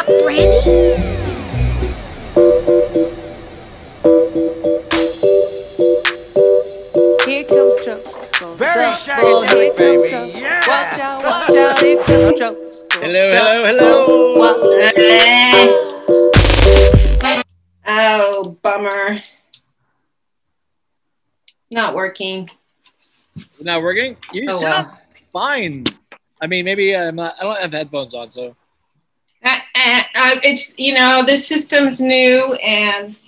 Brandy? Here comes trouble. Very psychedelic, baby. Yeah. Watch out, here comes trouble. Hello. Oh, bummer. Not working. Not working? You sound fine. I mean, maybe I don't have headphones on, so. It's, this system's new and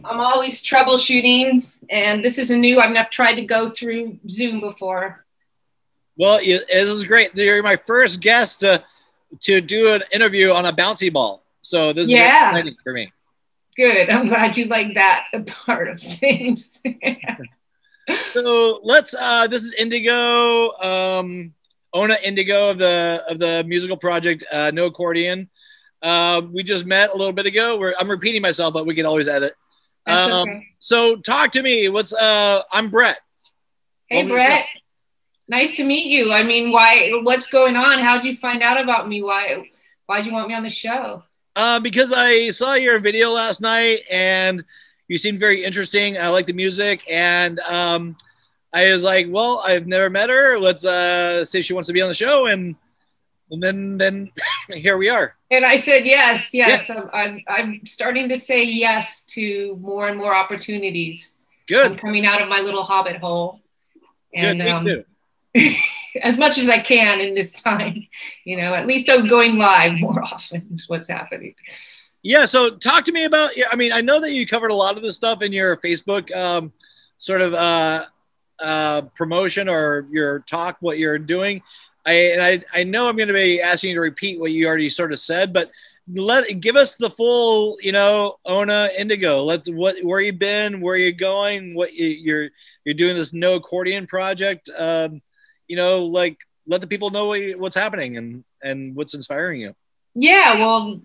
I'm always troubleshooting, and this is I've never tried to go through Zoom before. Well, this is great. You're my first guest to do an interview on a bouncy ball. So this is exciting for me. Good. I'm glad you like that part of things. So let's, this is Indigo, Onah Indigo of the musical project, Noaccordion. We just met a little bit ago. I'm repeating myself, but we can always edit. That's okay. So talk to me. I'm Brett. Hey, Brett. Nice to meet you. I mean, what's going on? How'd you find out about me? Why'd you want me on the show? Because I saw your video last night and you seemed very interesting. I like the music, and I was like, well, I've never met her. Let's see if she wants to be on the show, and then here we are. And I said yes. Yeah. I'm starting to say yes to more and more opportunities. Good. I'm coming out of my little hobbit hole, and Good, me too. as much as I can in this time, at least I'm going live more often is what's happening. Yeah. So talk to me about, I mean, I know that you covered a lot of this stuff in your Facebook sort of promotion or your talk, what you're doing. I know I'm going to be asking you to repeat what you already sort of said, but give us the full, Onah Indigo. Where you been, where you going, what you're doing this Noaccordion Project. Let the people know what's happening and what's inspiring you. Yeah, well,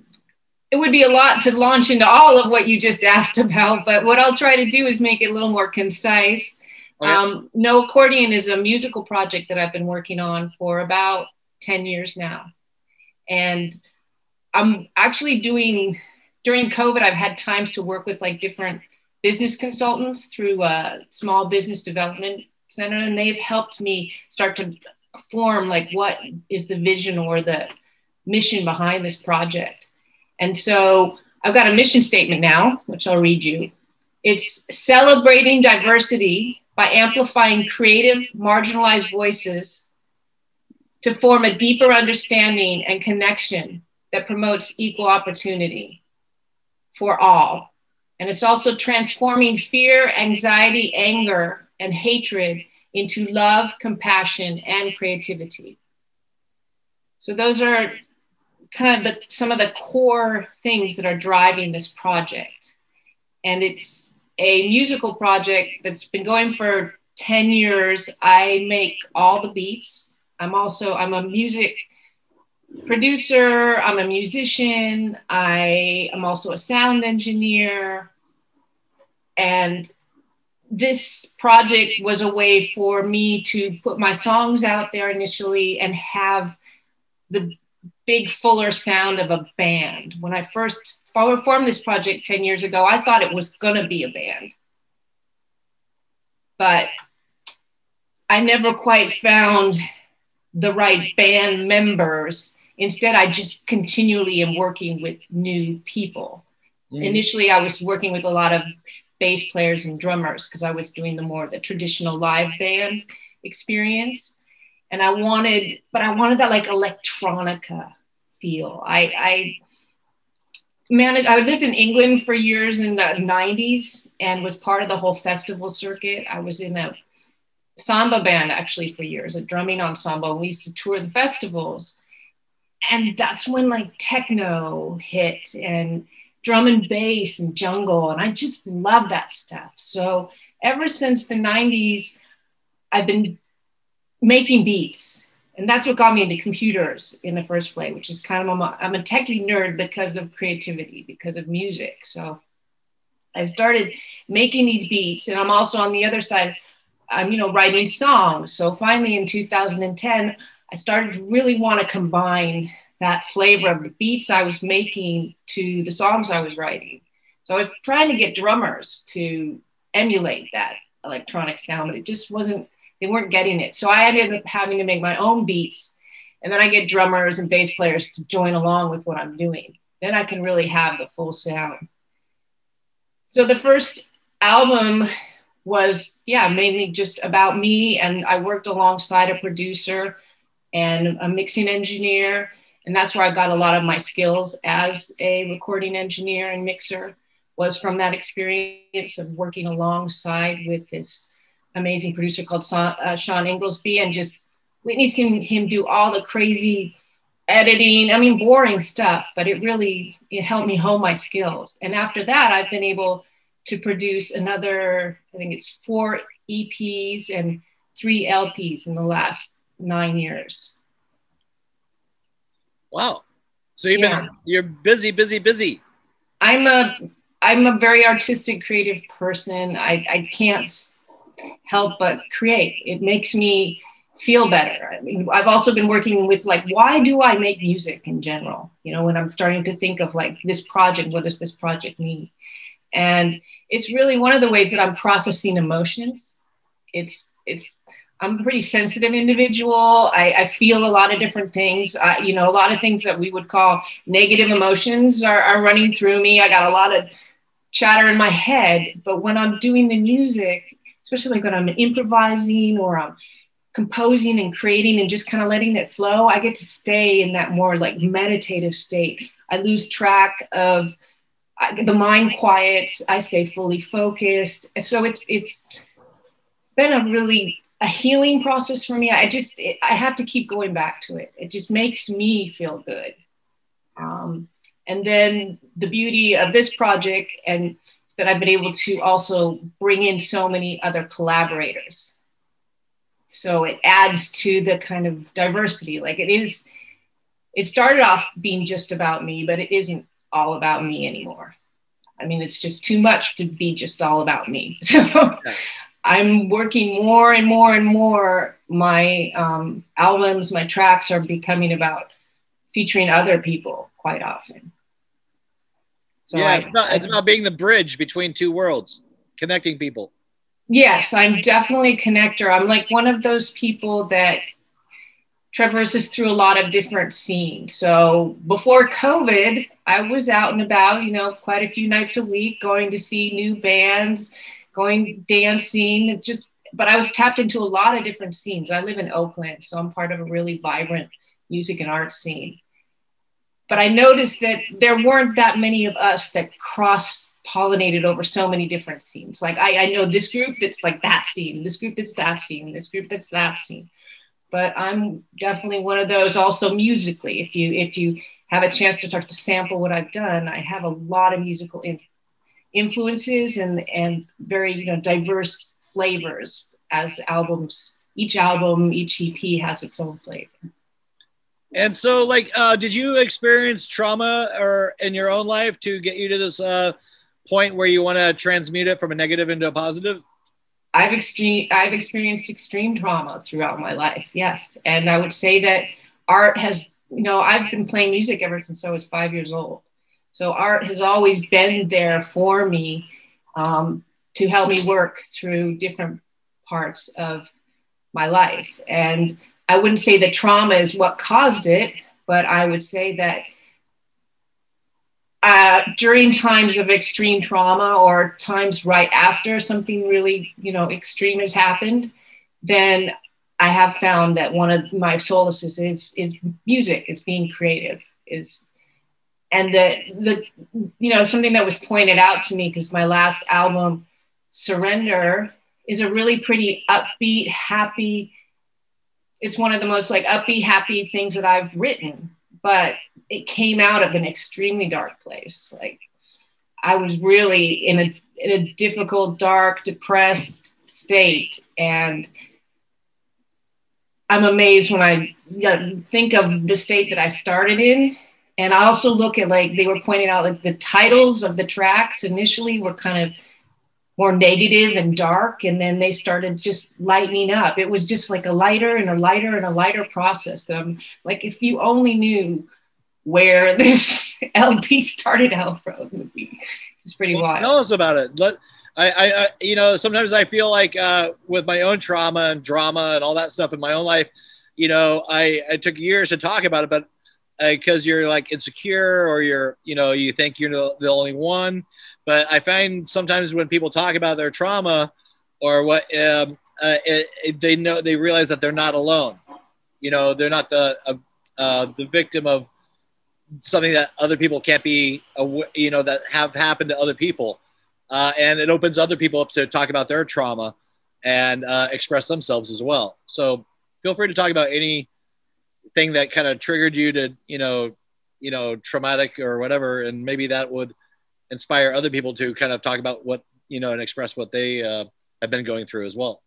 it would be a lot to launch into all of what you just asked about, but what I'll try to do is make it a little more concise. Okay. Noaccordion is a musical project that I've been working on for about 10 years now. And I'm actually during COVID, I've had times to work with different business consultants through a small business development center, and they've helped me start to form what is the vision or the mission behind this project. And so I've got a mission statement now, which I'll read you. It's celebrating diversity by amplifying creative, marginalized voices to form a deeper understanding and connection that promotes equal opportunity for all. And it's also transforming fear, anxiety, anger, and hatred into love, compassion, and creativity. So those are kind of some of the core things that are driving this project. And it's a musical project that's been going for 10 years. I make all the beats. I'm a music producer. I'm a musician. I am also a sound engineer. And this project was a way for me to put my songs out there initially and have the big, fuller sound of a band. When I first formed this project 10 years ago, I thought it was going to be a band. But I never quite found the right band members. Instead, I just continually am working with new people. Initially, I was working with a lot of bass players and drummers because I was doing the traditional live band experience. And I wanted that electronica feel. I lived in England for years in the 90s and was part of the whole festival circuit. I was in a samba band actually for years, a drumming ensemble. We used to tour the festivals. And that's when techno hit and drum and bass and jungle. And I just love that stuff. So ever since the 90s, I've been making beats. And that's what got me into computers in the first place, which is I'm a techie nerd because of creativity, because of music. So I started making these beats, and I'm also on the other side I'm, you know, writing songs. So finally in 2010, I started to really want to combine that flavor of the beats I was making to the songs I was writing. So I was trying to get drummers to emulate that electronic sound, but it just wasn't, they weren't getting it. So I ended up having to make my own beats. And then I get drummers and bass players to join along with what I'm doing. Then I can really have the full sound. So the first album was, yeah, mainly just about me. And I worked alongside a producer and a mixing engineer. And that's where I got a lot of my skills as a recording engineer and mixer, was from that experience of working alongside with this amazing producer called Sean Inglesby, and just witnessing him do all the crazy editing. I mean, boring stuff, but it helped me hone my skills. And after that, I've been able to produce another, I think it's 4 EPs and 3 LPs in the last 9 years. Wow. So you're busy. I'm a very artistic, creative person. I can't help but create. It makes me feel better. I mean, I've also been working with, like, why do I make music in general? You know, when I'm starting to think of, like, this project, what does this project mean? And it's really one of the ways that I'm processing emotions. I'm a pretty sensitive individual. I feel a lot of different things. You know, a lot of things that we would call negative emotions are running through me. I got a lot of chatter in my head, but when I'm doing the music, especially like when I'm improvising or I'm composing and creating and just kind of letting it flow, I get to stay in that more like meditative state. I lose track of the mind quiets. I stay fully focused. So it's been a healing process for me. I have to keep going back to it. It just makes me feel good. And then the beauty of this project, and that I've been able to also bring in so many other collaborators. So it adds to the kind of diversity. Like it started off being just about me, but it isn't all about me anymore. I mean, it's just too much to be just all about me. So I'm working more and more and more. My albums, my tracks are becoming about featuring other people quite often. So yeah, it's about being the bridge between two worlds, connecting people. Yes, I'm definitely a connector. I'm like one of those people that traverses through a lot of different scenes. So before COVID, I was out and about, you know, quite a few nights a week, going to see new bands, going dancing, but I was tapped into a lot of different scenes. I live in Oakland, so I'm part of a really vibrant music and art scene. But I noticed that there weren't that many of us that cross-pollinated over so many different scenes. Like I know this group that's like that scene, this group that's that scene, this group that's that scene. But I'm definitely one of those also musically. If you have a chance to start to sample what I've done, I have a lot of musical influences and very, you know, diverse flavors as albums. Each album, each EP has its own flavor. And so, like, did you experience trauma or in your own life to get you to this point where you want to transmute it from a negative into a positive? I've experienced extreme trauma throughout my life, yes. And I would say that art has, you know, I've been playing music ever since I was 5 years old. So art has always been there for me to help me work through different parts of my life. And I wouldn't say that trauma is what caused it, but I would say that during times of extreme trauma or times right after something really, you know, extreme has happened, then I have found that one of my solaces is music, is being creative, and the you know, something that was pointed out to me, because my last album, Surrender, is a really pretty upbeat, happy, it's one of the most like upbeat, happy things that I've written, but it came out of an extremely dark place. Like I was really in a difficult, dark, depressed state. And I'm amazed when I think of the state that I started in. And I also look at, like, they were pointing out, like, the titles of the tracks initially were kind of more negative and dark, and then they started just lightening up. It was just like a lighter and a lighter and a lighter process. Like if you only knew where this LP started out from, it would be just pretty wild. Tell us about it. You know, sometimes I feel like with my own trauma and drama and all that stuff in my own life, you know, I took years to talk about it, but because you're like insecure or you think you're the only one. But I find sometimes when people talk about their trauma or what they realize that they're not alone. You know, they're not the victim of something that other people can't be, you know, that have happened to other people. And it opens other people up to talk about their trauma and express themselves as well. So feel free to talk about anything that kind of triggered you to, you know, traumatic or whatever. And maybe that would inspire other people to kind of talk about what, you know, and express what they have been going through as well.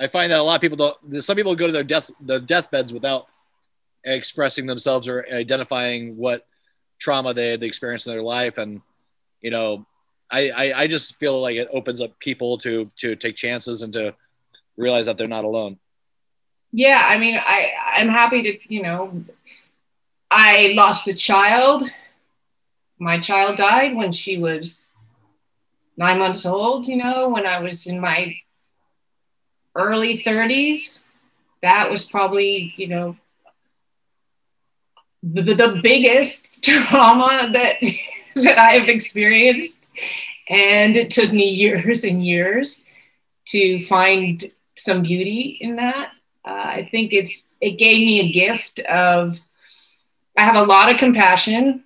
I find that a lot of people some people go to their deathbeds without expressing themselves or identifying what trauma they had experienced in their life. And, you know, I just feel like it opens up people to take chances and to realize that they're not alone. Yeah. I mean, I'm happy to, you know, I lost a child. My child died when she was 9 months old, you know, when I was in my early 30s. That was probably, you know, the biggest trauma that I have experienced. And it took me years and years to find some beauty in that. I think it gave me a gift of, I have a lot of compassion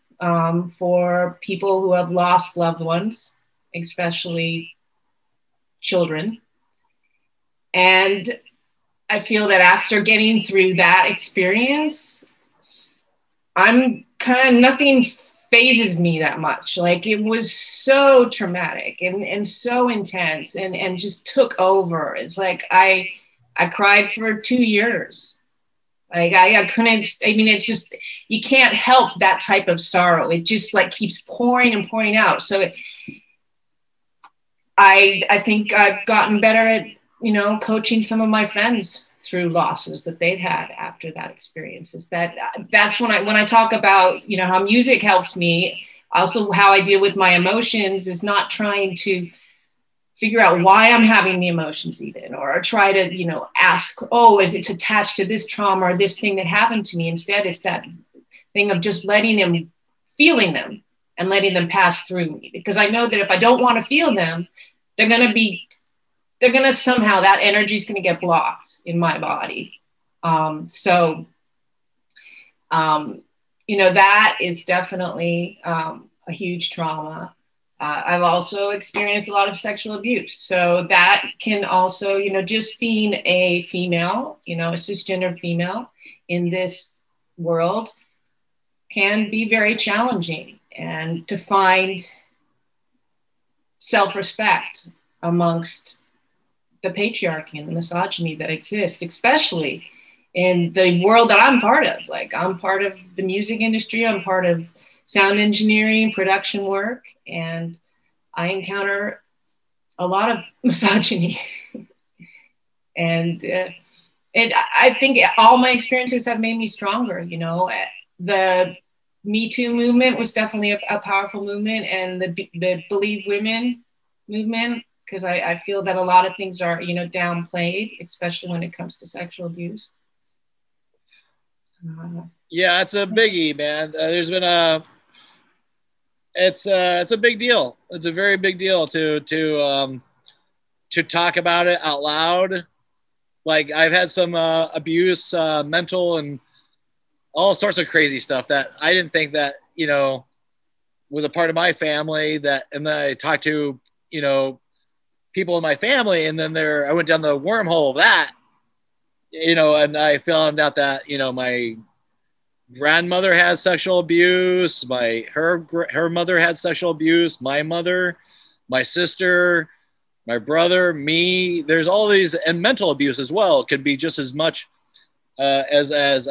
for people who have lost loved ones, especially children. And I feel that after getting through that experience, I'm kind of, nothing phases me that much. Like it was so traumatic and so intense and just took over. It's like I cried for 2 years. Like I couldn't, I mean, it's just, you can't help that type of sorrow. It just like keeps pouring and pouring out. So I think I've gotten better at, you know, coaching some of my friends through losses that they've had after that experience. Is that's when I talk about, you know, how music helps me. Also how I deal with my emotions is not trying to figure out why I'm having the emotions even, or try to, you know, ask, oh, is it attached to this trauma or this thing that happened to me? Instead, it's that thing of just letting them, feeling them and letting them pass through me. Because I know that if I don't want to feel them, they're going to somehow, that energy is going to get blocked in my body. You know, that is definitely a huge trauma. I've also experienced a lot of sexual abuse. So that can also, you know, just being a female, you know, a cisgender female in this world can be very challenging, and to find self-respect amongst the patriarchy and the misogyny that exists, especially in the world that I'm part of. Like I'm part of the music industry, I'm part of sound engineering, production work, and I encounter a lot of misogyny. and I think all my experiences have made me stronger. You know, the Me Too movement was definitely a powerful movement, and the Believe Women movement, because I feel that a lot of things are, you know, downplayed, especially when it comes to sexual abuse. Yeah, it's a biggie, man. There's been it's a big deal. It's a very big deal to talk about it out loud. Like I've had some abuse, mental and all sorts of crazy stuff that I didn't think that, you know, was a part of my family. And then I talked to, you know, people in my family, and then I went down the wormhole of that, you know, and I found out that, you know, my grandmother had sexual abuse, her mother had sexual abuse, my mother, my sister, my brother, me. There's all these, and mental abuse as well. It could be just as much as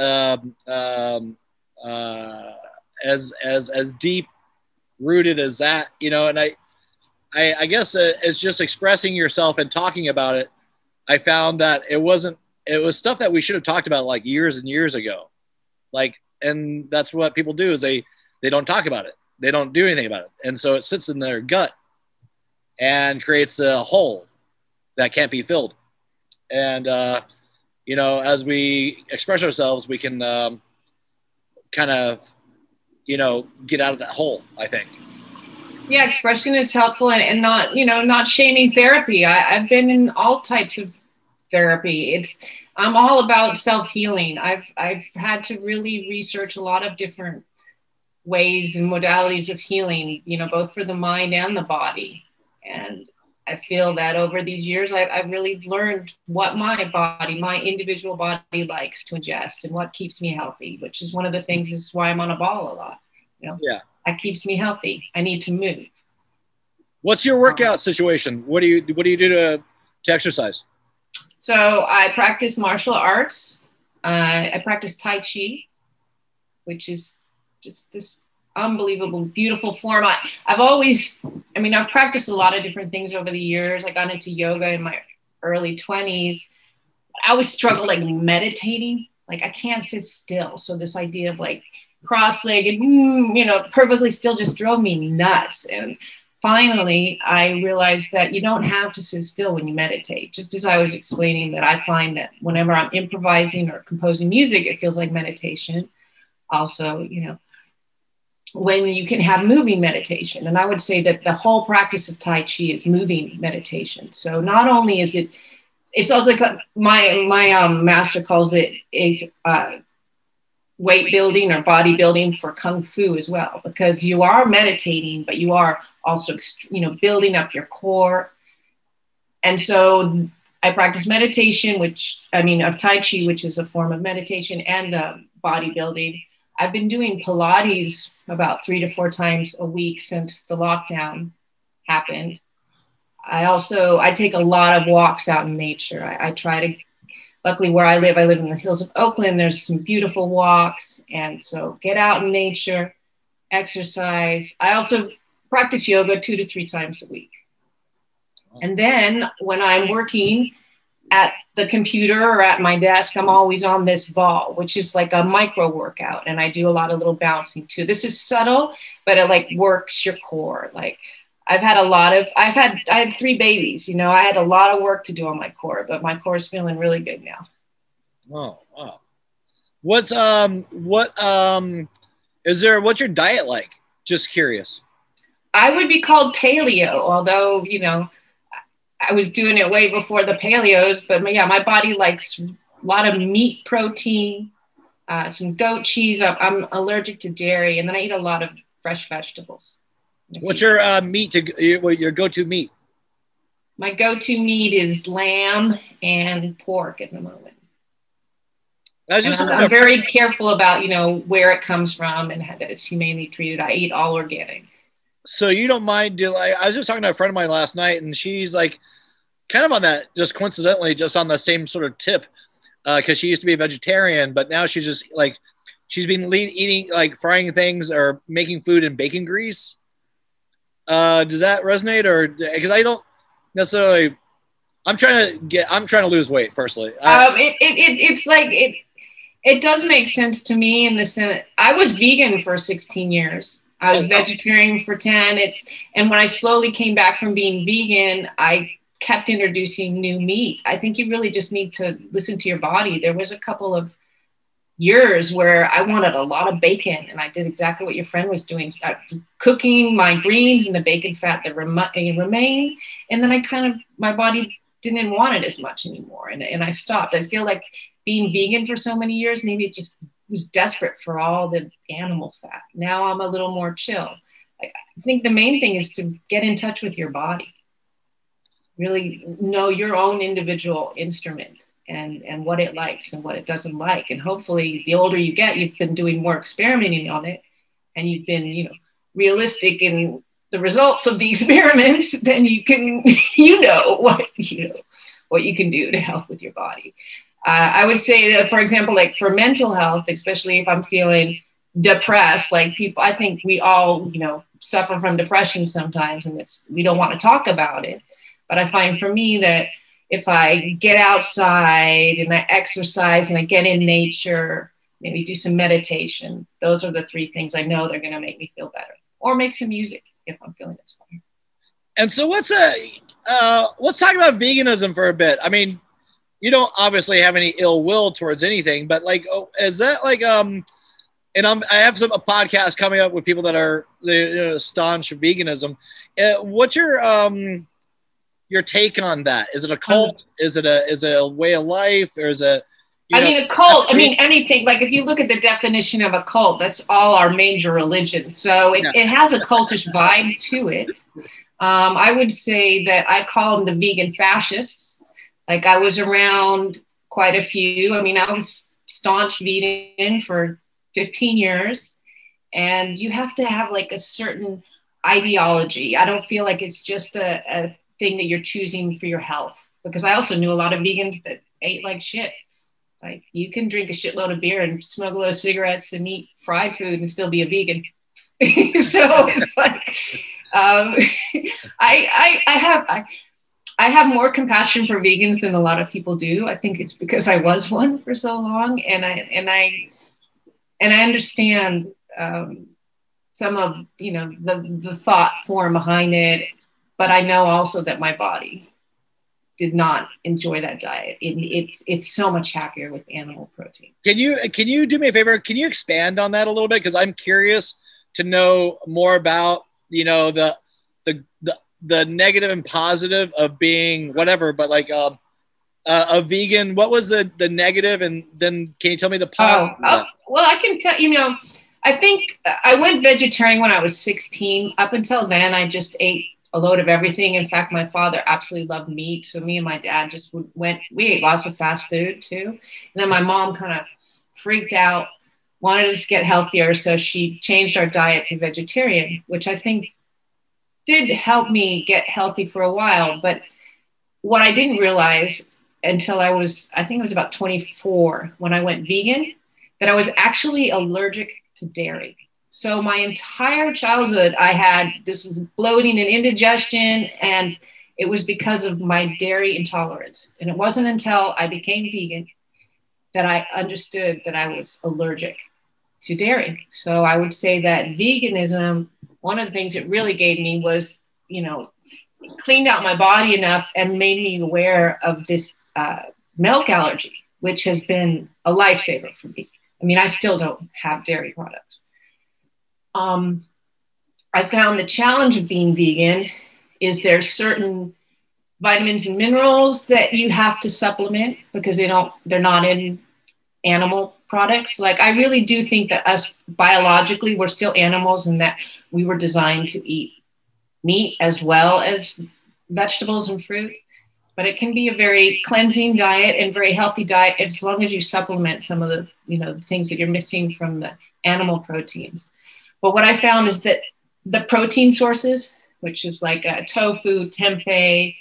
deep rooted as that, you know. And I guess it's just expressing yourself and talking about it. I found that it was stuff that we should have talked about like years and years ago. Like, and that's what people do is they don't talk about it. They don't do anything about it. And so it sits in their gut and creates a hole that can't be filled. And, you know, as we express ourselves, we can kind of, you know, get out of that hole, I think. Yeah, expression is helpful, and not, you know, not shaming therapy. I've been in all types of therapy. I'm all about self-healing. I've had to really research a lot of different ways and modalities of healing, you know, both for the mind and the body. And I feel that over these years, I've really learned what my body, my individual body likes to ingest and what keeps me healthy, which is one of the things is why I'm on a ball a lot. You know, yeah, that keeps me healthy. I need to move. What's your workout situation? What do you do to exercise? So I practice martial arts. I practice Tai Chi, which is just this unbelievable, beautiful form. I've practiced a lot of different things over the years. I got into yoga in my early 20s. I always struggled like meditating. Like I can't sit still. So this idea of like cross-legged, you know, perfectly still just drove me nuts. And finally, I realized that you don't have to sit still when you meditate. Just as I was explaining that I find that whenever I'm improvising or composing music, it feels like meditation. Also, you know, when you can have moving meditation. And I would say that the whole practice of Tai Chi is moving meditation. So not only is it's also like my master calls it a weight building or bodybuilding for Kung Fu as well, because you are meditating, but you are also, you know, building up your core. And so I practice meditation, of Tai Chi, which is a form of meditation, and bodybuilding. I've been doing Pilates about 3 to 4 times a week since the lockdown happened. I take a lot of walks out in nature. I try to, luckily where I live in the hills of Oakland, there's some beautiful walks. And so get out in nature, exercise. I also practice yoga 2 to 3 times a week. And then when I'm working at the computer or at my desk, I'm always on this ball, which is like a micro workout. And I do a lot of little bouncing too. This is subtle, but it like works your core. Like I had 3 babies, you know, I had a lot of work to do on my core, but my core is feeling really good now. Oh, wow. What's your diet like? Just curious. I would be called paleo, although, you know, I was doing it way before the paleos, but yeah, my body likes a lot of meat protein, some goat cheese. I'm allergic to dairy, and then I eat a lot of fresh vegetables. What's your your go-to meat? My go-to meat is lamb and pork at the moment. I'm very careful about, you know, where it comes from and that it's humanely treated. I eat all organic. So you don't mind I was just talking to a friend of mine last night, and she's like kind of on that, just coincidentally, just on the same sort of tip, because she used to be a vegetarian, but now she's just like, she's been eating, like frying things or making food in bacon grease. Does that resonate? Or because I don't necessarily, I'm trying to lose weight personally. It does make sense to me in the sense I was vegan for 16 years. I was vegetarian for 10. And when I slowly came back from being vegan, I kept introducing new meat. I think you really just need to listen to your body. There was a couple of years where I wanted a lot of bacon, and I did exactly what your friend was doing, cooking my greens and the bacon fat that remained. And then my body didn't want it as much anymore. And I stopped. I feel like being vegan for so many years, maybe it just was desperate for all the animal fat. Now I'm a little more chill. I think the main thing is to get in touch with your body. Really know your own individual instrument and what it likes and what it doesn't like. And hopefully the older you get, you've been doing more experimenting on it, and you've been, you know, realistic in the results of the experiments, then you can, what you can do to help with your body. I would say that, for example, like for mental health, especially if I'm feeling depressed. Like people, I think we all, you know, suffer from depression sometimes, and we don't want to talk about it. But I find for me that if I get outside and I exercise and I get in nature, maybe do some meditation, those are the three things I know they're going to make me feel better. Or make some music if I'm feeling inspired. And so let's talk about veganism for a bit. I mean, you don't obviously have any ill will towards anything, but like, is that like, and I have a podcast coming up with people that are staunch veganism. What's your take on that? Is it a cult? Is it a way of life, or is it? I mean, a cult. I mean, anything. Like if you look at the definition of a cult, that's all our major religions. So it has a cultish vibe to it. I would say that I call them the vegan fascists. Like I was around quite a few. I mean, I was staunch vegan for 15 years, and you have to have like a certain ideology. I don't feel like it's just a thing that you're choosing for your health, because I also knew a lot of vegans that ate like shit. Like you can drink a shitload of beer and smoke a load of cigarettes and eat fried food and still be a vegan. So it's like, I have more compassion for vegans than a lot of people do. I think it's because I was one for so long, and I understand some of, you know, the thought form behind it, but I know also that my body did not enjoy that diet. It's so much happier with animal protein. Can you do me a favor? Can you expand on that a little bit? Because I'm curious to know more about, you know, the negative and positive of being whatever, but like a vegan. What was the negative, and then can you tell me the positive? Well, I can tell you know. I think I went vegetarian when I was 16. Up until then, I just ate a load of everything. In fact, my father absolutely loved meat. So me and my dad just we ate lots of fast food too. And then my mom kind of freaked out, wanted us to get healthier. So she changed our diet to vegetarian, which I think did help me get healthy for a while. But what I didn't realize until I think it was about 24 when I went vegan, that I was actually allergic to dairy. So my entire childhood, I had this was bloating and indigestion, and it was because of my dairy intolerance. And it wasn't until I became vegan that I understood that I was allergic to dairy. So I would say that veganism, one of the things it really gave me was, you know, cleaned out my body enough and made me aware of this milk allergy, which has been a lifesaver for me. I mean, I still don't have dairy products. I found the challenge of being vegan is there's certain vitamins and minerals that you have to supplement because they're not in animal products. Like I really do think that us biologically, we're still animals, and that we were designed to eat meat as well as vegetables and fruit. But it can be a very cleansing diet and very healthy diet as long as you supplement some of the, you know, things that you're missing from the animal proteins. But what I found is that the protein sources, which is like tofu, tempeh,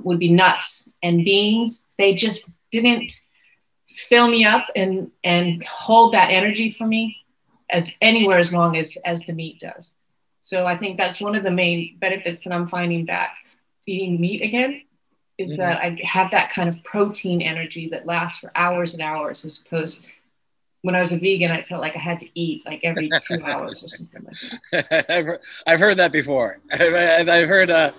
would be nuts and beans, they just didn't fill me up and hold that energy for me as anywhere as long as the meat does. So I think that's one of the main benefits that I'm finding back eating meat again, is that I have that kind of protein energy that lasts for hours and hours, as opposed to when I was a vegan, I felt like I had to eat like every 2 hours or something like that. I've heard that before. I've heard,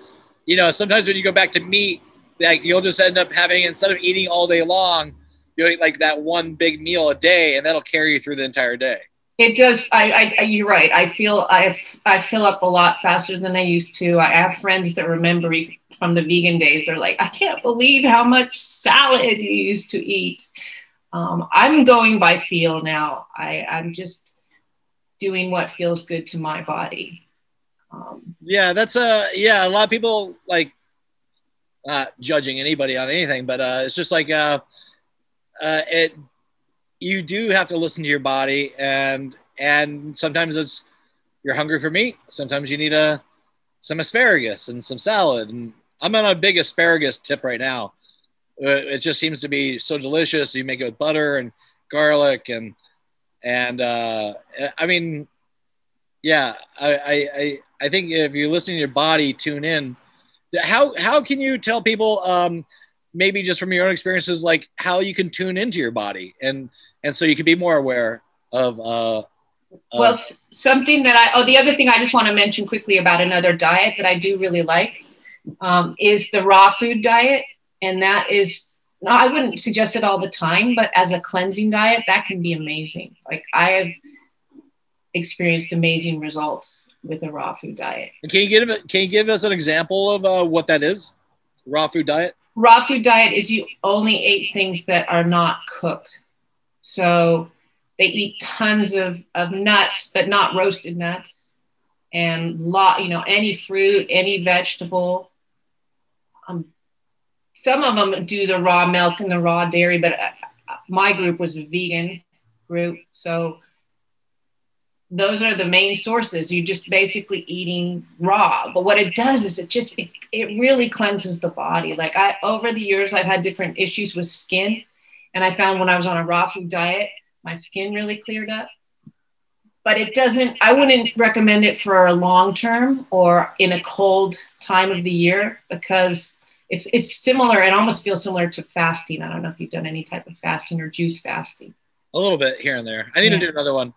you know, sometimes when you go back to meat, like you'll just end up having, instead of eating all day long, you'll eat like that one big meal a day, and that'll carry you through the entire day. It does. You're right. I fill up a lot faster than I used to. I have friends that remember from the vegan days. They're like, I can't believe how much salad you used to eat. I'm going by feel now. I'm just doing what feels good to my body. Yeah, that's a lot of people like not judging anybody on anything, but it's just like you do have to listen to your body, and sometimes you're hungry for meat. Sometimes you need some asparagus and some salad. And I'm on a big asparagus tip right now. It just seems to be so delicious. You make it with butter and garlic, and And I mean, yeah, I think if you're listening to your body, tune in. How can you tell people, maybe just from your own experiences, like how you can tune into your body and so you can be more aware of well, something that the other thing I just want to mention quickly about another diet that I do really like is the raw food diet. And that is, no, I wouldn't suggest it all the time, but as a cleansing diet, that can be amazing. Like I have experienced amazing results with a raw food diet. Can you give us an example of what that is? Raw food diet? Raw food diet is you only ate things that are not cooked. So they eat tons of nuts, but not roasted nuts, and any fruit, any vegetable. Some of them do the raw milk and the raw dairy, but my group was a vegan group. So those are the main sources. You're just basically eating raw. But what it does is it really cleanses the body. Like over the years, I've had different issues with skin. And I found when I was on a raw food diet, my skin really cleared up. But I wouldn't recommend it for a long term or in a cold time of the year, because it's similar. It almost feels similar to fasting. I don't know if you've done any type of fasting or juice fasting. A little bit here and there. I need to do another one.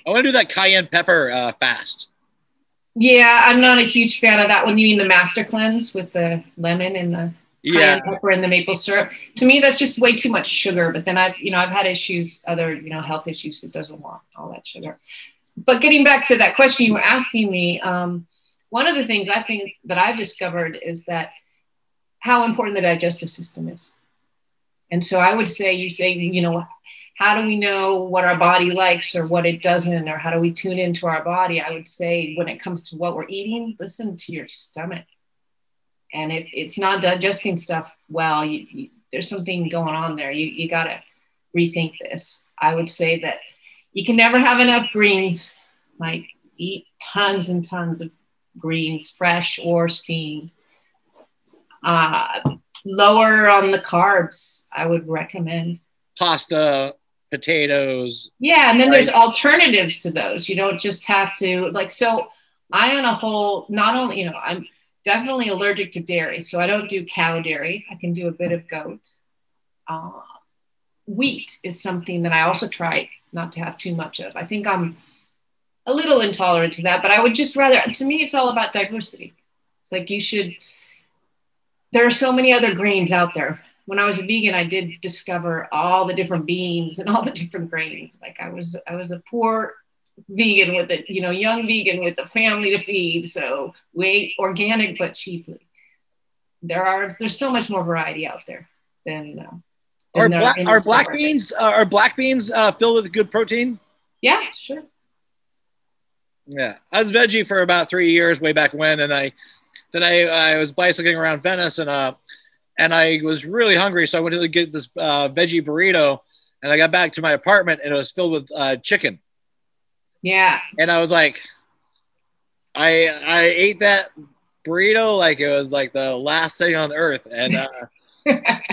I want to do that cayenne pepper fast. Yeah, I'm not a huge fan of that one. You mean the master cleanse with the lemon and the cayenne pepper and the maple syrup? To me, that's just way too much sugar. But then I've had issues, other health issues that doesn't want all that sugar. But getting back to that question you were asking me, one of the things I think that I've discovered is that how important the digestive system is. And so I would say, how do we know what our body likes or what it doesn't, or how do we tune into our body? I would say when it comes to what we're eating, listen to your stomach. And if it's not digesting stuff well, there's something going on there. You got to rethink this. I would say that you can never have enough greens. Like eat tons and tons of greens, fresh or steamed. Lower on the carbs, I would recommend. Pasta, potatoes. Yeah, and then there's alternatives to those. You don't just have to I'm definitely allergic to dairy, so I don't do cow dairy. I can do a bit of goat. Wheat is something that I also try not to have too much of. I think I'm a little intolerant to that, but I would just rather, to me, it's all about diversity. It's like there are so many other grains out there. When I was a vegan, I did discover all the different beans and all the different grains. Like I was a poor vegan with a, young vegan with a family to feed. So we ate organic, but cheaply. There's so much more variety out there than Are black beans filled with good protein? Yeah, sure. Yeah, I was veggie for about 3 years way back when, and I was bicycling around Venice, and I was really hungry, so I went to get this veggie burrito, and I got back to my apartment, and it was filled with chicken. Yeah. And I was like, I ate that burrito like it was like the last thing on earth, and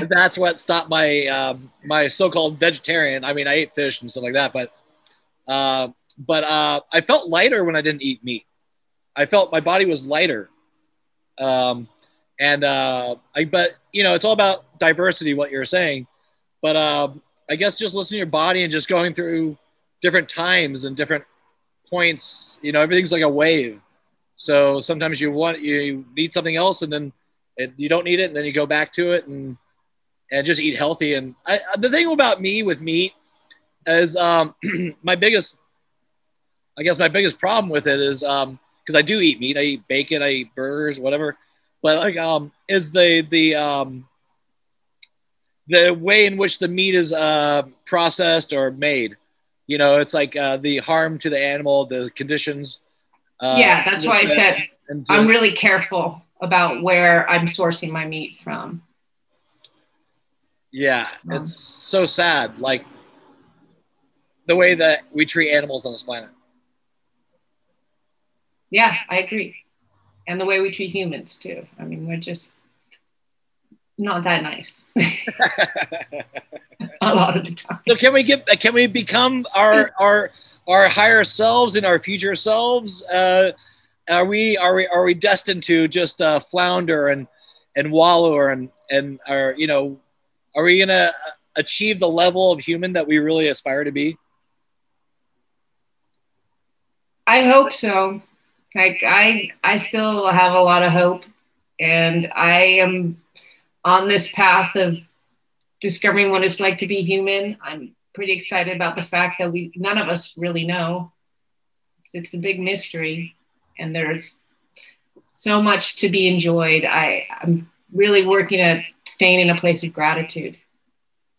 that's what stopped my my so-called vegetarian. I mean, I ate fish and stuff like that, but I felt lighter when I didn't eat meat. I felt my body was lighter. But it's all about diversity, what you're saying. But I guess just listening to your body and just going through different times and different points, everything's like a wave. So sometimes you need something else, and then you don't need it, and then you go back to it and just eat healthy. And the thing about me with meat is my biggest problem with it is because I do eat meat. I eat bacon, I eat burgers, whatever. But is the way in which the meat is processed or made. It's like the harm to the animal, the conditions. Yeah, that's why I said I'm really careful about where I'm sourcing my meat from. Yeah, it's so sad, like the way that we treat animals on this planet. Yeah, I agree. And the way we treat humans too. I mean, not that nice. A lot of the time. So can we become our higher selves and our future selves? Are we destined to just flounder and wallow and are, you know, are we gonna achieve the level of human that we really aspire to be? I hope so. Like I still have a lot of hope, and I am on this path of discovering what it's like to be human. I'm pretty excited about the fact that none of us really know. It's a big mystery, and there's so much to be enjoyed. I'm really working at staying in a place of gratitude.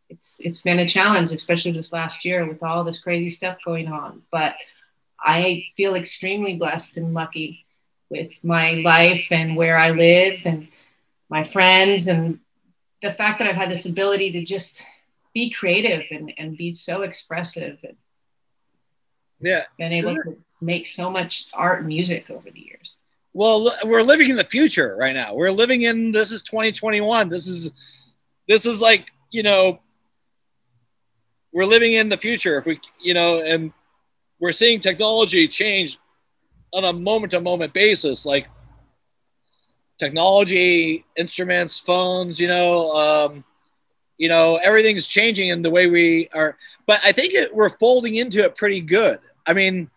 It's been a challenge, especially this last year with all this crazy stuff going on. But I feel extremely blessed and lucky with my life and where I live and my friends, and the fact that I've had this ability to just be creative and be so expressive, and been able to make so much art and music over the years. Well, we're living in the future right now. We're living in, this is 2021. This is like, you know, we're living in the future. If we, you know, and we're seeing technology change on a moment-to-moment basis, like technology, instruments, phones, you know, everything's changing in the way we are. But I think we're folding into it pretty good. I mean,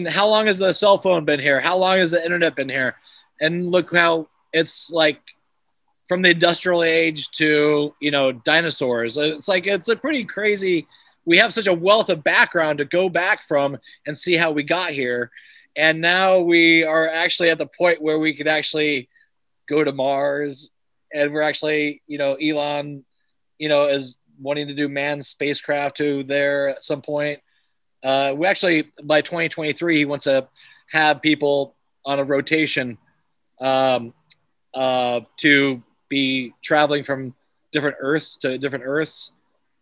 how long has the cell phone been here? How long has the internet been here? And look how it's like from the industrial age to, you know, dinosaurs. It's like, it's a pretty crazy. We have such a wealth of background to go back from and see how we got here. And now we are actually at the point where we could actually go to Mars, and we're actually, you know, Elon, you know, is wanting to do manned spacecraft to there at some point. We actually, by 2023, he wants to have people on a rotation to be traveling from different Earths to different Earths,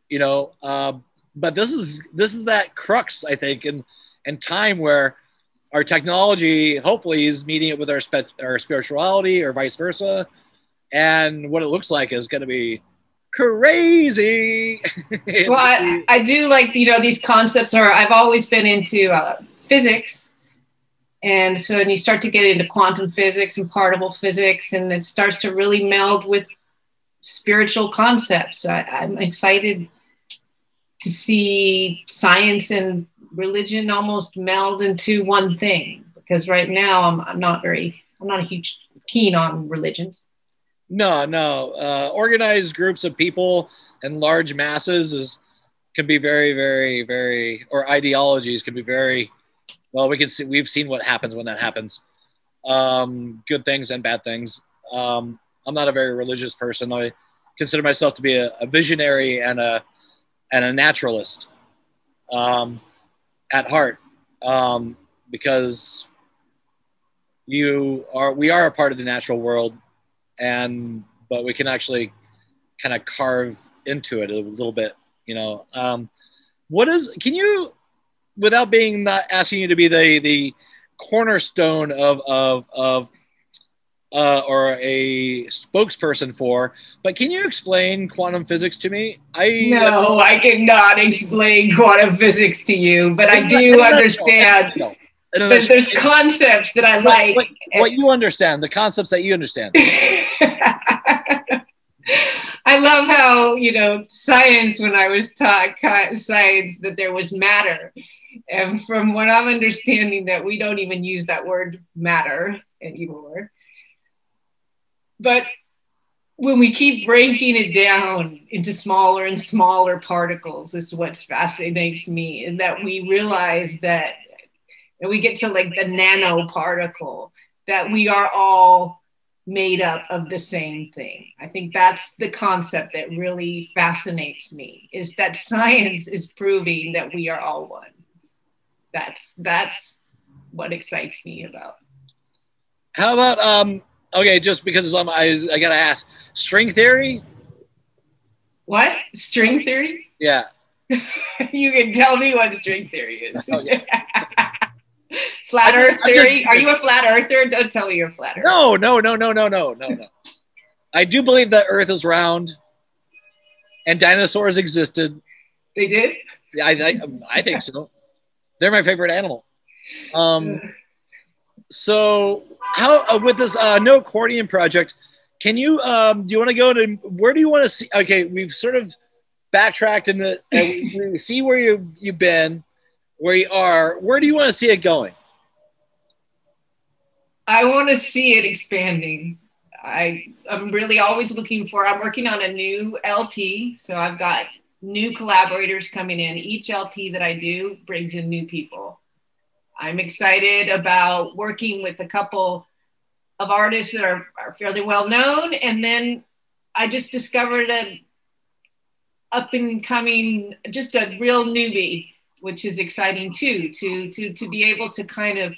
you know. But this is that crux, I think, in time where our technology hopefully is meeting it with our spirituality, or vice versa, and what it looks like is going to be crazy. Well, I do like, you know, these concepts I've always been into physics. And so when you start to get into quantum physics and particle physics, and it starts to really meld with spiritual concepts. I'm excited to see science and religion almost meld into one thing, because right now I'm not a huge keen on religions. No. Organized groups of people and large masses can be very, very, very, or ideologies can be very, well, we've seen what happens when that happens. Good things and bad things. I'm not a very religious person. I consider myself to be a visionary and a naturalist at heart, because we are a part of the natural world, but we can actually kind of carve into it a little bit, you know. Can you, without not asking you to be the cornerstone of or a spokesperson for, but can you explain quantum physics to me? No, I cannot explain quantum physics to you, but I do understand. There's concepts that I like. What you understand, the concepts that you understand. I love how, you know, science, when I was taught science, that there was matter. And from what I'm understanding, that we don't even use that word matter anymore. But when we keep breaking it down into smaller and smaller particles is what fascinates me, and that we realize that, and we get to like the nanoparticle, that we are all made up of the same thing. I think that's the concept that really fascinates me, is that science is proving that we are all one. That's what excites me about. How about okay, just because it's on I gotta ask, string theory? What? String theory? Yeah. You can tell me what string theory is. Oh, yeah. Flat Earth theory? Are you a flat earther? Don't tell me you're a flat earther. No. I do believe that Earth is round and dinosaurs existed. They did? I think so. They're my favorite animal. So how with this Noaccordion Project, can you do you want to go to where do you want to see? Okay, we've sort of backtracked and we see where you've been, where you are. Where do you want to see it going? I want to see it expanding. I'm really always looking for, I'm working on a new LP. So I've got new collaborators coming in. Each LP that I do brings in new people. I'm excited about working with a couple of artists that are fairly well known. And then I just discovered an up and coming, just a real newbie, which is exciting too, to be able to kind of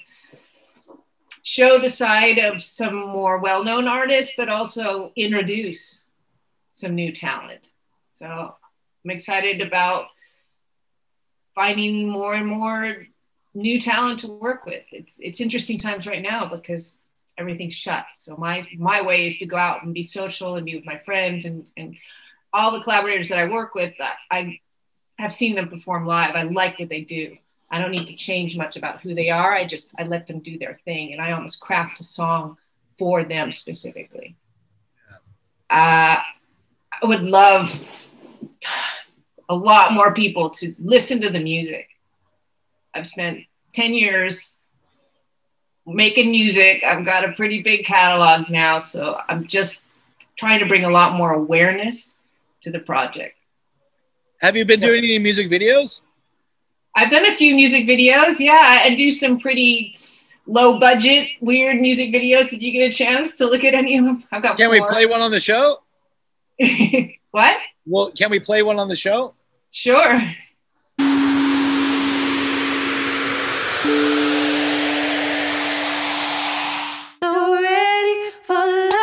show the side of some more well-known artists, but also introduce some new talent. So I'm excited about finding more and more new talent to work with. It's interesting times right now because everything's shut. So my way is to go out and be social and be with my friends and all the collaborators that I work with. I have seen them perform live. I like what they do. I don't need to change much about who they are. I let them do their thing, and I almost craft a song for them specifically. I would love a lot more people to listen to the music. I've spent 10 years making music. I've got a pretty big catalog now, so I'm just trying to bring a lot more awareness to the project. Have you been doing any music videos? I've done a few music videos. Yeah, I do some pretty low budget, weird music videos. Did you get a chance to look at any of them? I've got Can 4. We play one on the show? What? Well, can we play one on the show? Sure. So ready for love.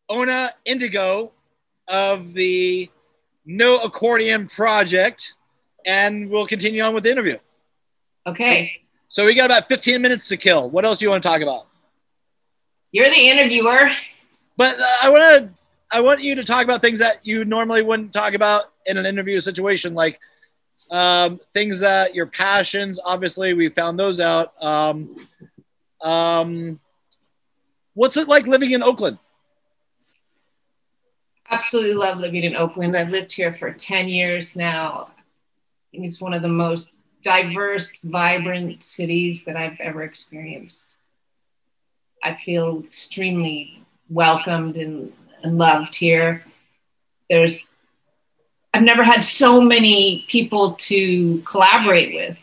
Onah Indigo of the Noaccordion Project, and we'll continue on with the interview. Okay. So we got about 15 minutes to kill. What else do you want to talk about? You're the interviewer. But I want you to talk about things that you normally wouldn't talk about in an interview situation, like things that your passions. Obviously, we found those out. What's it like living in Oakland? Absolutely love living in Oakland. I've lived here for 10 years now. It's one of the most diverse, vibrant cities that I've ever experienced. I feel extremely welcomed and loved here. I've never had so many people to collaborate with,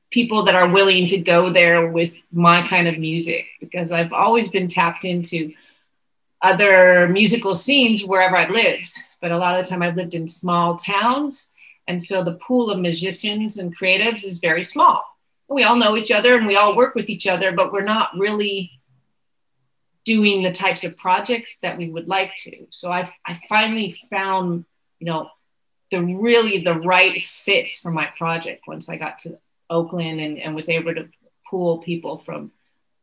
people that are willing to go there with my kind of music, because I've always been tapped into other musical scenes wherever I've lived. But a lot of the time I've lived in small towns, And so the pool of musicians and creatives is very small. We all know each other and we all work with each other, but we're not really doing the types of projects that we would like to. So I finally found, you know, the right fits for my project once I got to Oakland and was able to pool people from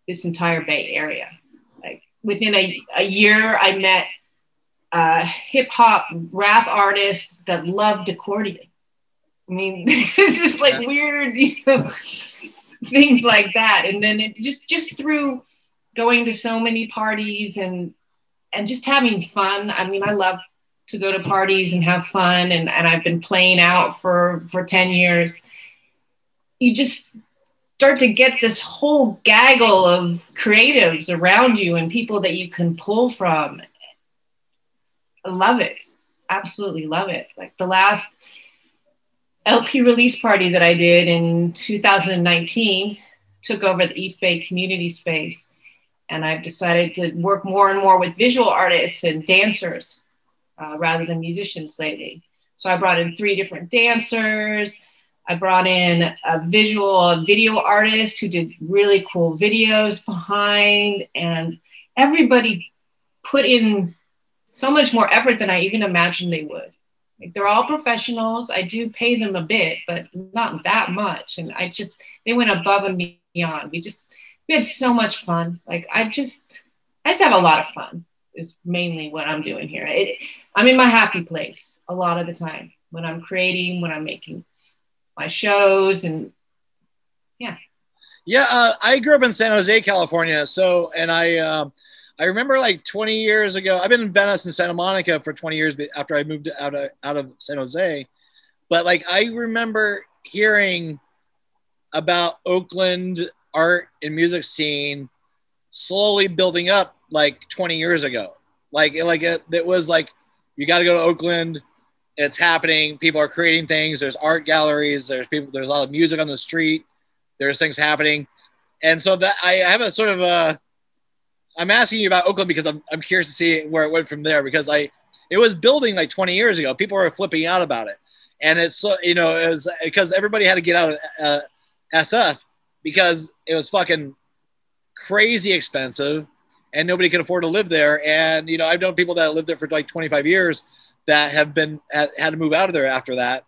this entire Bay Area. Like within a year, I met hip hop rap artists that loved accordion. I mean, it's just like weird, you know, things like that. And then it just through going to so many parties and just having fun. I mean, I love to go to parties and have fun. And I've been playing out for 10 years. You just start to get this whole gaggle of creatives around you and people that you can pull from. I love it. Absolutely love it. Like the last LP release party that I did in 2019 took over the East Bay community space. And I've decided to work more and more with visual artists and dancers rather than musicians lately. So I brought in 3 different dancers. I brought in a video artist who did really cool videos behind, and everybody put in so much more effort than I even imagined they would. Like they're all professionals. I do pay them a bit, but not that much. And they went above and beyond. We had so much fun. Like I just have a lot of fun is mainly what I'm doing here. I'm in my happy place a lot of the time when I'm creating, when I'm making my shows, and yeah. Yeah, I grew up in San Jose, California. So, and I remember like 20 years ago, I've been in Venice and Santa Monica for 20 years after I moved out of San Jose. But like, I remember hearing about Oakland art and music scene slowly building up like 20 years ago. It was like, you got to go to Oakland. It's happening. People are creating things. There's art galleries. There's a lot of music on the street. There's things happening. And so that I have a sort of I'm asking you about Oakland because I'm curious to see where it went from there, because it was building like 20 years ago. People were flipping out about it. And it's, you know, it was because everybody had to get out of SF because it was fucking crazy expensive and nobody could afford to live there. And, you know, I've known people that lived there for like 25 years that have had to move out of there after that,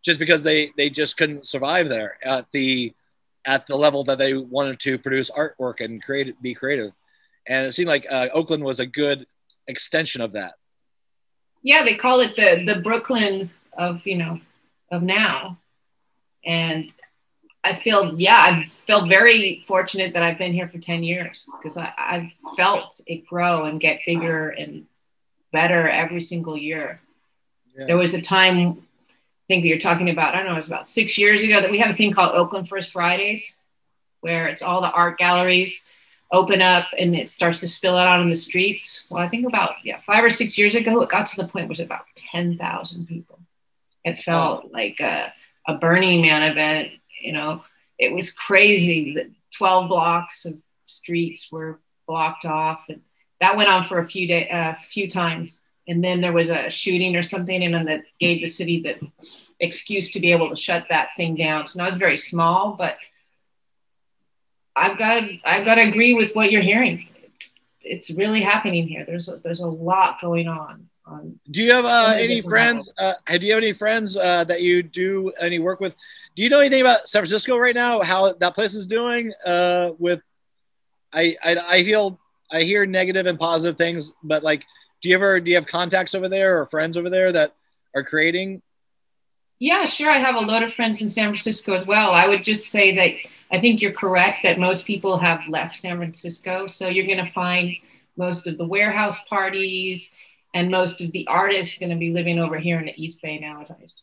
just because they just couldn't survive there at the level that they wanted to produce artwork and be creative. And it seemed like Oakland was a good extension of that. Yeah, they call it the Brooklyn of now. And I feel very fortunate that I've been here for 10 years because I've felt it grow and get bigger and better every single year. Yeah. There was a time, I think we were talking about, I don't know, it was about 6 years ago, that we have a thing called Oakland First Fridays, where it's all the art galleries open up and it starts to spill out on the streets. Well, I think about 5 or 6 years ago, it got to the point where it was about 10,000 people. It felt like a Burning Man event. You know, it was crazy. The 12 blocks of streets were blocked off, and that went on for a few times. And then there was a shooting or something, and then that gave the city the excuse to be able to shut that thing down. So now it's very small, but I've got to agree with what you're hearing. It's really happening here. There's a lot going on. Do you have any friends? Do you have any friends that you do any work with? Do you know anything about San Francisco right now? How that place is doing? I hear negative and positive things, but like, do you have contacts over there or friends over there that are creating? Yeah, sure. I have a lot of friends in San Francisco as well. I would just say that I think you're correct that most people have left San Francisco. So you're going to find most of the warehouse parties and most of the artists going to be living over here in the East Bay nowadays.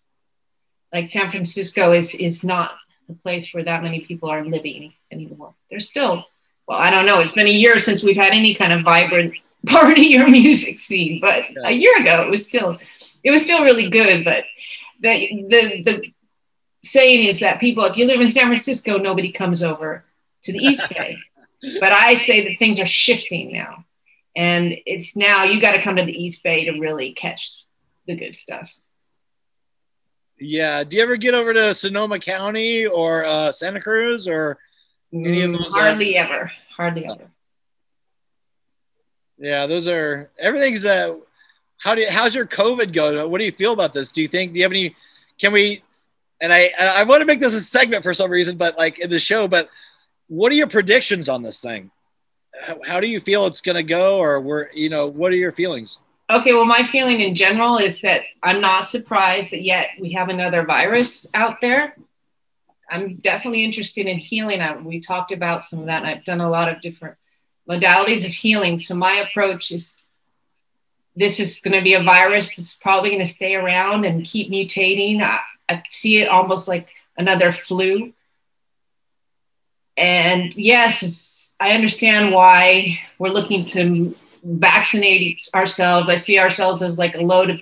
Like San Francisco is not the place where that many people are living anymore. There's still, well, I don't know. It's been a year since we've had any kind of vibrant party or music scene, but a year ago it was still really good. But the saying is that people, if you live in San Francisco, nobody comes over to the East Bay. But I say that things are shifting now. And it's now you got to come to the East Bay to really catch the good stuff. Yeah. Do you ever get over to Sonoma County or Santa Cruz or any of those? Hardly ever. Hardly ever. Yeah, those are everything's. How's your COVID going? What do you feel about this? Do you have any? Can we? And I want to make this a segment for some reason, but like in the show. But what are your predictions on this thing? How do you feel it's going to go, or what are your feelings? Okay, well, my feeling in general is that I'm not surprised that yet we have another virus out there. I'm definitely interested in healing. We talked about some of that, and I've done a lot of different modalities of healing. So my approach is this is going to be a virus that's probably going to stay around and keep mutating. I see it almost like another flu. And yes, I understand why we're looking to vaccinate ourselves. I see ourselves as like a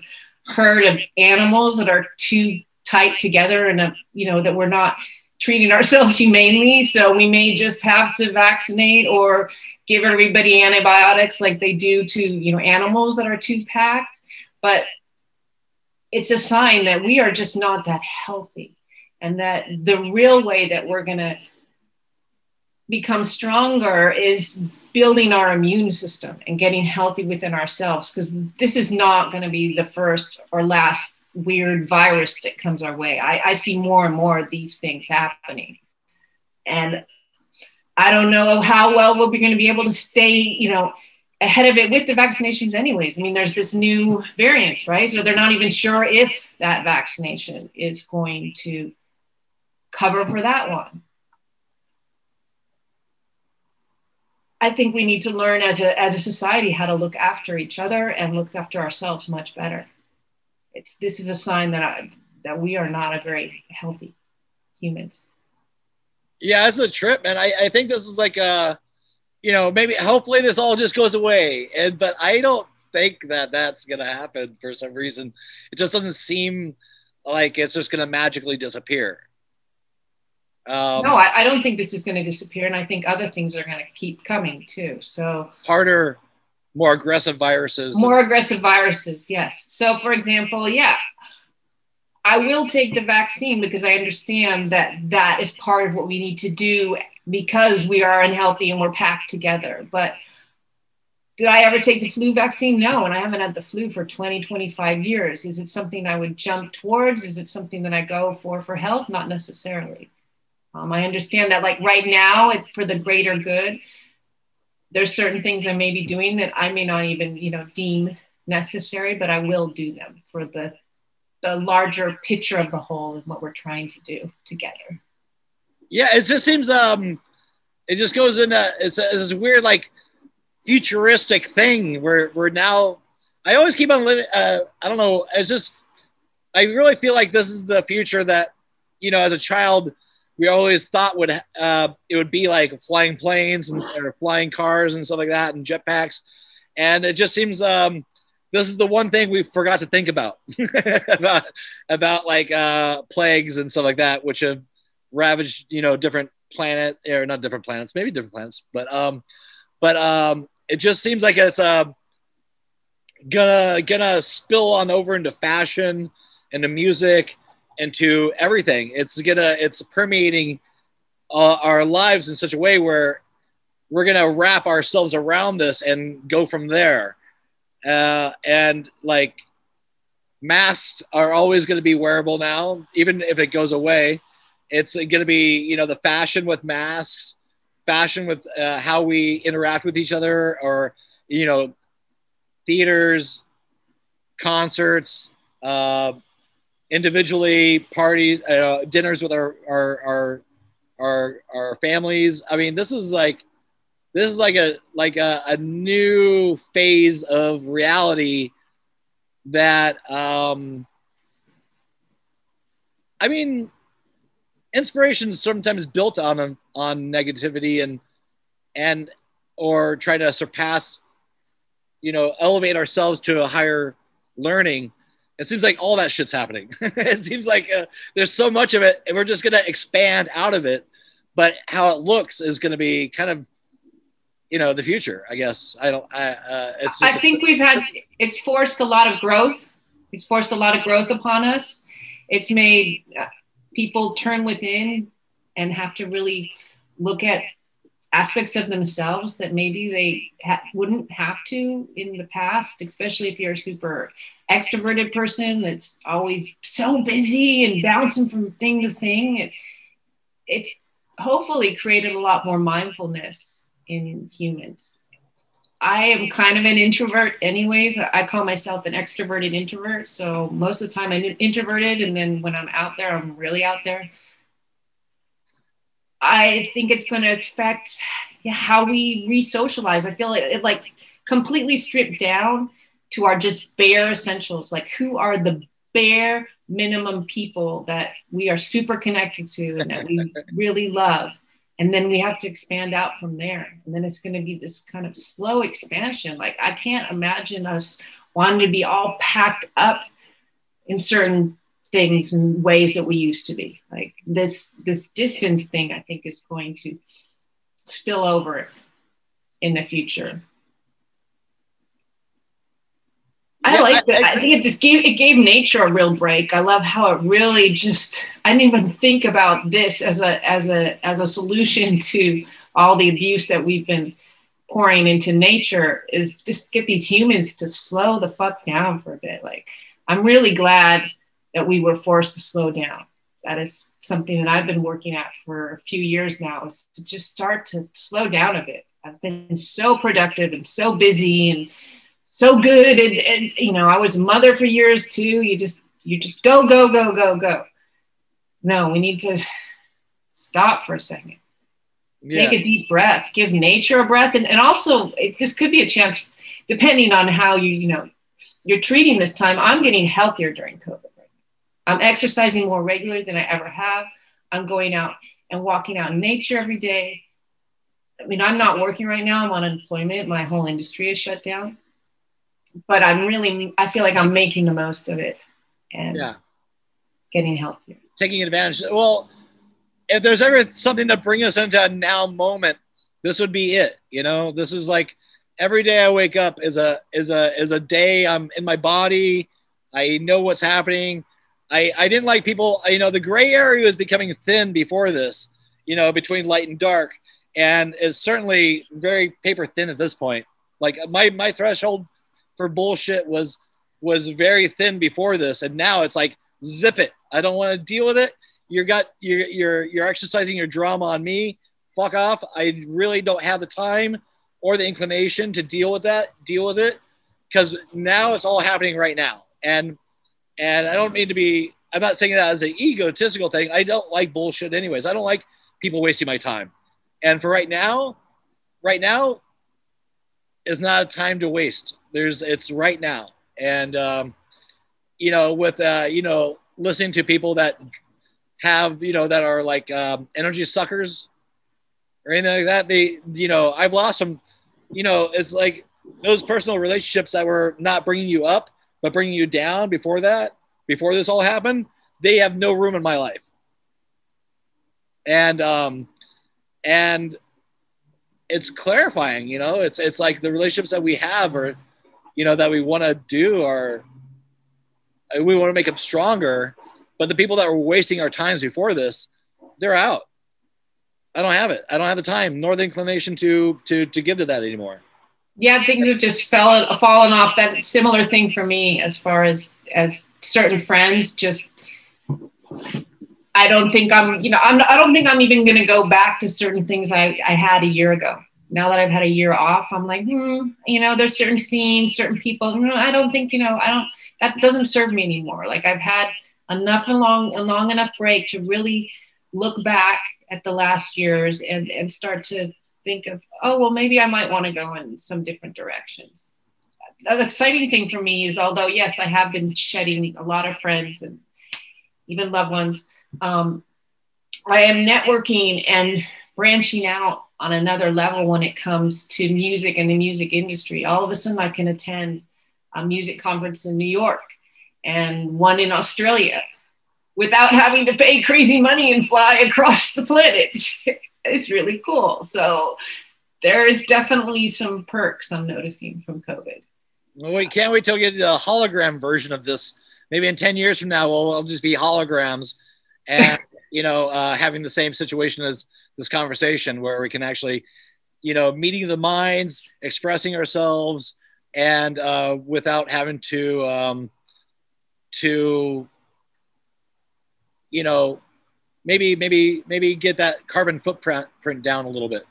herd of animals that are too tight together and that we're not treating ourselves humanely. So we may just have to vaccinate or give everybody antibiotics like they do to, animals that are too packed. But it's a sign that we are just not that healthy, and that the real way that we're going to become stronger is building our immune system and getting healthy within ourselves, because this is not going to be the first or last weird virus that comes our way. I see more and more of these things happening. And I don't know how well we're going to be able to stay, ahead of it with the vaccinations anyways. I mean, there's this new variants, right? So they're not even sure if that vaccination is going to cover for that one. I think we need to learn as a society how to look after each other and look after ourselves much better. This is a sign that we are not a very healthy humans. Yeah, it's a trip, man. I think this is like maybe hopefully this all just goes away, but I don't think that that's gonna happen for some reason. It just doesn't seem like it's just gonna magically disappear. No, I don't think this is going to disappear, and I think other things are going to keep coming too. So harder, more aggressive viruses. More aggressive viruses, yes. So, for example, I will take the vaccine because I understand that is part of what we need to do because we are unhealthy and we're packed together. But did I ever take the flu vaccine? No, and I haven't had the flu for 20, 25 years. Is it something I would jump towards? Is it something that I go for health? Not necessarily. I understand that, like right now, for the greater good, there's certain things I may be doing that I may not even, deem necessary, but I will do them for the larger picture of the whole and what we're trying to do together. Yeah, it just seems it just goes in it's this weird like futuristic thing where we're now. I always keep on living. I don't know. It's just I really feel like this is the future that as a child. We always thought it would be like flying planes or flying cars and stuff like that and jetpacks. And it just seems this is the one thing we forgot to think about about like plagues and stuff like that, which have ravaged, different planet or not different planets, maybe different planets. But it just seems like it's gonna spill on over into fashion, into music, into everything. It's permeating our lives in such a way where we're gonna wrap ourselves around this and go from there. And like masks are always going to be wearable now, even if it goes away. It's going to be the fashion with masks, fashion with how we interact with each other, or theaters, concerts, individually, parties, dinners with our families. I mean, this is like a new phase of reality that I mean, inspiration is sometimes built on negativity and or try to surpass, elevate ourselves to a higher learning. It seems like all that shit's happening. It seems like there's so much of it, and we're just going to expand out of it. But how it looks is going to be kind of, the future, I guess. I think it's forced a lot of growth. It's forced a lot of growth upon us. It's made people turn within and have to really look at aspects of themselves that maybe they wouldn't have to in the past, especially if you're a super extroverted person that's always so busy and bouncing from thing to thing. It's hopefully created a lot more mindfulness in humans. I am kind of an introvert anyways. I call myself an extroverted introvert. So most of the time I'm introverted, and then when I'm out there, I'm really out there. I think it's going to affect how we re-socialize. I feel it like completely stripped down to our just bare essentials. Like, who are the bare minimum people that we are super connected to and that we really love? And then we have to expand out from there. And then it's going to be this kind of slow expansion. Like, I can't imagine us wanting to be all packed up in certain things and ways that we used to be. Like this distance thing, I think, is going to spill over in the future. I like that. I think it gave nature a real break. I love how it really I didn't even think about this as a solution to all the abuse that we've been pouring into nature, is just get these humans to slow the fuck down for a bit. Like, I'm really glad that we were forced to slow down. That is something that I've been working at for a few years now, is to just start to slow down a bit. I've been so productive and so busy and so good. And you know, I was a mother for years too. You just go. No, we need to stop for a second. Yeah. Take a deep breath, give nature a breath. And also this could be a chance, depending on how you're treating this time. I'm getting healthier during COVID. I'm exercising more regularly than I ever have. I'm going out and walking out in nature every day. I mean, I'm not working right now. I'm on unemployment. My whole industry is shut down. But I feel like I'm making the most of it and getting healthier. Taking advantage. Well, if there's ever something to bring us into a now moment, this would be it. You know, this is like every day I wake up is a day I'm in my body. I know what's happening. I didn't like people, the gray area was becoming thin before this, between light and dark. And it's certainly very paper thin at this point. Like my threshold for bullshit was very thin before this. And now it's like, zip it. I don't want to deal with it. You're exercising your drama on me. Fuck off. I really don't have the time or the inclination to deal with it. Because now it's all happening right now. And I don't mean to be, I'm not saying that as an egotistical thing. I don't like bullshit anyways. I don't like people wasting my time. And for right now is not a time to waste. It's right now. And, with, listening to people that have, that are like energy suckers or anything like that, I've lost some, it's like those personal relationships that were not bringing you up, but bringing you down before this all happened, they have no room in my life. And it's clarifying, it's like the relationships that we have or, that we want to do we want to make them stronger, but the people that were wasting our times before this, they're out. I don't have it. I don't have the time nor the inclination to give to that anymore. Yeah, things have just fallen off. That similar thing for me, as far as certain friends. Just, I don't think I don't think I'm even going to go back to certain things I had a year ago. Now that I've had a year off, I'm like, there's certain scenes, certain people. I don't think, that doesn't serve me anymore. Like, I've had a long enough break to really look back at the last years and start to think of, maybe I might want to go in some different directions. The exciting thing for me is, although, yes, I have been shedding a lot of friends and even loved ones, I am networking and branching out on another level when it comes to music and the music industry. All of a sudden I can attend a music conference in New York and one in Australia without having to pay crazy money and fly across the planet. It's really cool. So there is definitely some perks I'm noticing from COVID. Well, can't wait till we get a hologram version of this maybe in 10 years from now, we'll just be holograms and, you know, having the same situation as this conversation where we can actually, you know, meeting the minds, expressing ourselves, and without having to, you know, maybe get that carbon footprint down a little bit.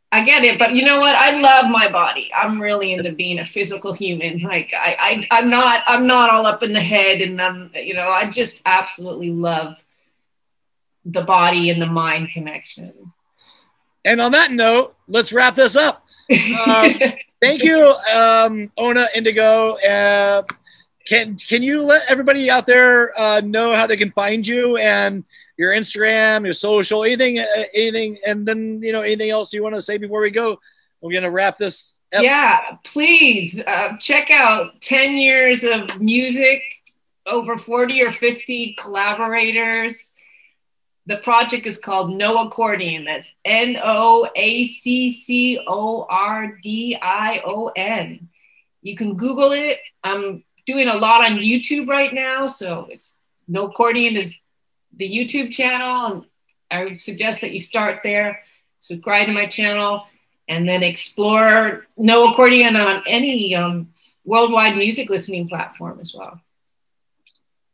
I get it, but you know what? I love my body. I'm really into being a physical human. Like I'm not all up in the head, and you know, I just absolutely love the body and the mind connection. And on that note, let's wrap this up. Thank you, Onah Indigo. Can you let everybody out there know how they can find you and your Instagram, your social, anything, and then, you know, anything else you want to say before we go? We're going to wrap this up. Yeah, please check out 10 years of music, over 40 or 50 collaborators. The project is called Noaccordion. That's Noaccordion. You can Google it. I'm doing a lot on YouTube right now, so it's Noaccordion is the YouTube channel, and I would suggest that you start there, subscribe to my channel, and then explore Noaccordion on any worldwide music listening platform as well.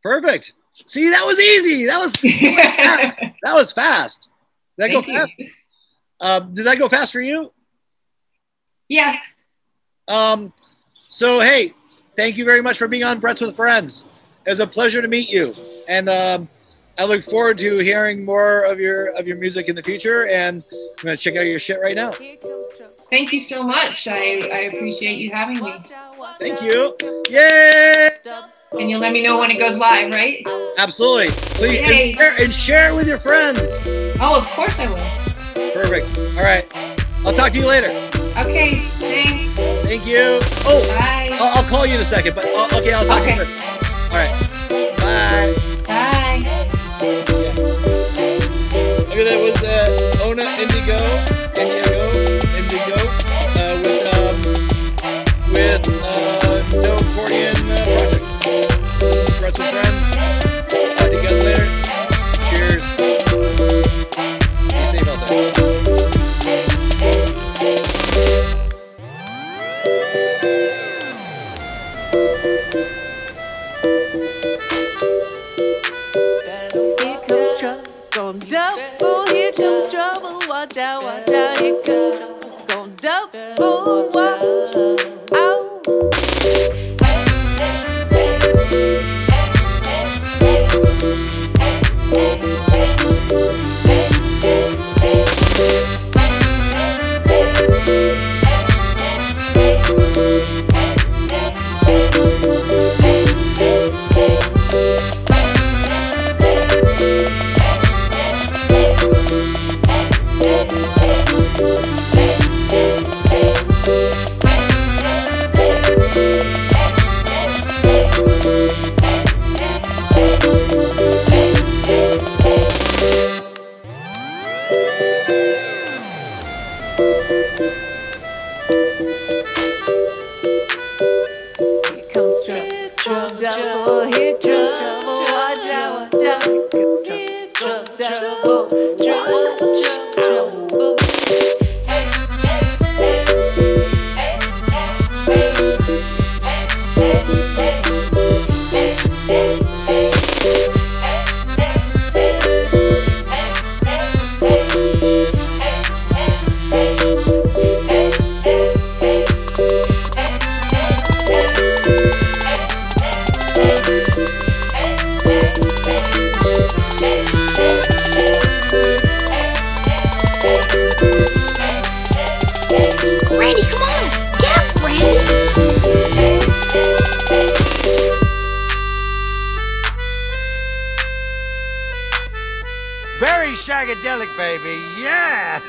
Perfect. See, that was easy. That was fast. That was fast. Did that go fast? Did that go fast for you? Yeah. So, hey, thank you very much for being on Brett's with Friends. It was a pleasure to meet you. And I look forward to hearing more of your music in the future, and I'm going to check out your shit right now. Thank you so much. I appreciate you having me. Thank you. Yay! And you'll let me know when it goes live, right? Absolutely. Please and share it with your friends. Oh, of course I will. Perfect. All right. I'll talk to you later. Okay. Thanks. Thank you. Oh, bye. I'll call you in a second, but okay, I'll talk to you later. All right. Bye. Bye. Okay, that was Onah Indigo, with Noaccordion Project. This is Brett's with Friends. Talk to you guys later. Cheers. Be safe out there. Double, here comes trouble. Watch out, here comes trouble. Gonna double, watch out. Very shagadelic, baby. Yeah.